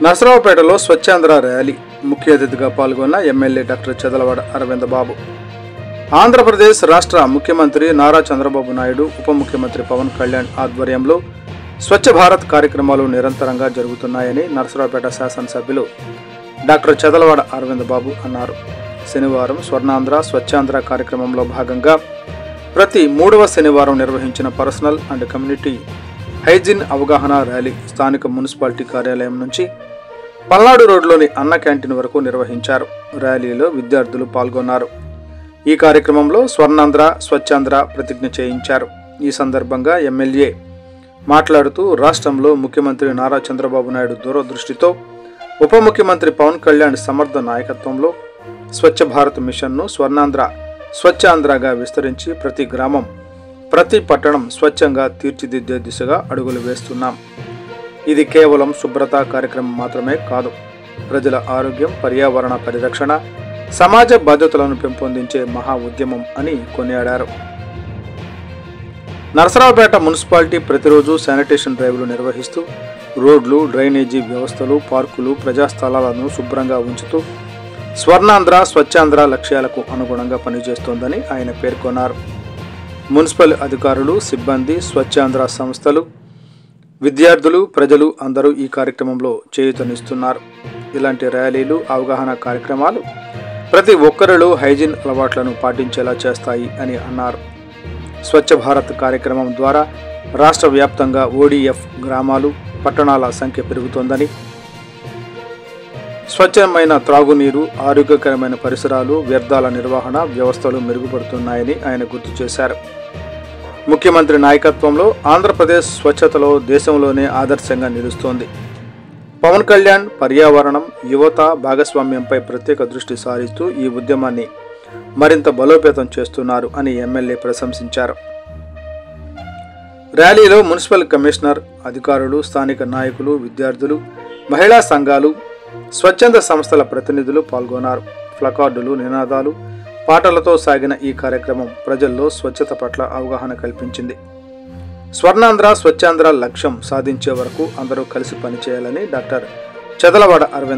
నరసరావుపేటలో Swachhandhra rally ముఖ్య అతిథిగా పాల్గొన్న ఎమ్మెల్యే డాక్టర్ చెదలవాడ అరవింద్ బాబు. ఆంధ్రప్రదేశ్ రాష్ట్ర ముఖ్యమంత్రి నారా చంద్రబాబు నాయుడు, ఉప ముఖ్యమంత్రి పవన్ కళ్యాణ్ ఆధ్వర్యంలో స్వచ్ఛ భారత్ కార్యక్రమాలు నిరంతరంగా జరుగుతున్నాయని నరసరావుపేట శాసనసభ్యులు డాక్టర్ చెదలవాడ అరవింద్ బాబు అన్నారు. శనివారం స్వర్ణాంధ్ర స్వచ్ఛాంధ్ర కార్యక్రమంలో భాగంగా ప్రతి 3వ శనివారం నిర్వహించిన పర్సనల్ అండ్ కమ్యూనిటీ హైజీన్ అవగాహన ర్యాలీ స్థానిక మున్సిపాలిటీ కార్యాలయం నుంచి పల్నాడు రోడ్లోని అన్న క్యాంటీన్ వరకు నిర్వహించారు. ర్యాలీలో విద్యార్థులు పాల్గొన్నారు. ఈ కార్యక్రమంలో స్వర్ణాంధ్ర స్వచ్ఛాంధ్ర ప్రతిజ్ఞ చేయించారు. ఈ సందర్భంగా ఎమ్మెల్యే మాట్లాడుతూ రాష్ట్రంలో ముఖ్యమంత్రి నారా చంద్రబాబు నాయుడు దూరదృష్టితో, ఉప ముఖ్యమంత్రి పవన్ కళ్యాణ్ సమర్థ నాయకత్వంలో స్వచ్ఛ భారత్ మిషన్ను స్వర్ణాంధ్ర స్వచ్ఛాంధ్రగా విస్తరించి ప్రతి గ్రామం, ప్రతి పట్టణం స్వచ్ఛంగా తీర్చిదిద్దే దిశగా అడుగులు వేస్తున్నాం. ఇది కేవలం శుభ్రత కార్యక్రమం మాత్రమే కాదు, ప్రజల ఆరోగ్యం, పర్యావరణ పరిరక్షణ, సమాజ బాధ్యతలను పెంపొందించే మహా ఉద్యమం అని కొనియాడారు. నరసరావుపేట మున్సిపాలిటీ ప్రతిరోజు శానిటేషన్ డ్రైవ్లు నిర్వహిస్తూ రోడ్లు, డ్రైనేజీ వ్యవస్థలు, పార్కులు, ప్రజాస్థలాలను శుభ్రంగా ఉంచుతూ స్వర్ణాంధ్ర స్వచ్ఛాంధ్ర లక్ష్యాలకు అనుగుణంగా పనిచేస్తోందని ఆయన పేర్కొన్నారు. మున్సిపల్ అధికారులు, సిబ్బంది, స్వచ్ఛాంధ్ర సంస్థలు, విద్యార్థులు, ప్రజలు అందరూ ఈ కార్యక్రమంలో చేయూతనిస్తున్నారు. ఇలాంటి ర్యాలీలు, అవగాహన కార్యక్రమాలు ప్రతి ఒక్కరిలో హైజీన్ అలవాట్లను పాటించేలా చేస్తాయి అని అన్నారు. స్వచ్ఛ భారత్ కార్యక్రమం ద్వారా రాష్ట్ర వ్యాప్తంగా ODF గ్రామాలు, పట్టణాల సంఖ్య పెరుగుతోందని, స్వచ్ఛమైన త్రాగునీరు, ఆరోగ్యకరమైన పరిసరాలు, వ్యర్థాల నిర్వహణ వ్యవస్థలు మెరుగుపడుతున్నాయని ఆయన గుర్తు చేశారు. ముఖ్యమంత్రి నాయకత్వంలో ఆంధ్రప్రదేశ్ స్వచ్ఛతలో దేశంలోనే ఆదర్శంగా నిలుస్తోంది. పవన్ కళ్యాణ్ పర్యావరణం, యువత భాగస్వామ్యంపై ప్రత్యేక దృష్టి సారిస్తూ ఈ ఉద్యమాన్ని మరింత బలోపేతం చేస్తున్నారు అని ఎమ్మెల్యే ప్రశంసించారు. ర్యాలీలో మున్సిపల్ కమిషనర్, అధికారులు, స్థానిక నాయకులు, విద్యార్థులు, మహిళా సంఘాలు, స్వచ్ఛంద సంస్థల ప్రతినిధులు పాల్గొన్నారు. ప్లకార్డులు, నినాదాలు, పాటలతో సాగిన ఈ కార్యక్రమం ప్రజల్లో స్వచ్ఛత పట్ల అవగాహన కల్పించింది. స్వర్ణాంధ్ర స్వచ్ఛాంధ్ర లక్ష్యం సాధించే వరకు అందరూ కలిసి పనిచేయాలని డాక్టర్ చెదలవాడ అరవింద్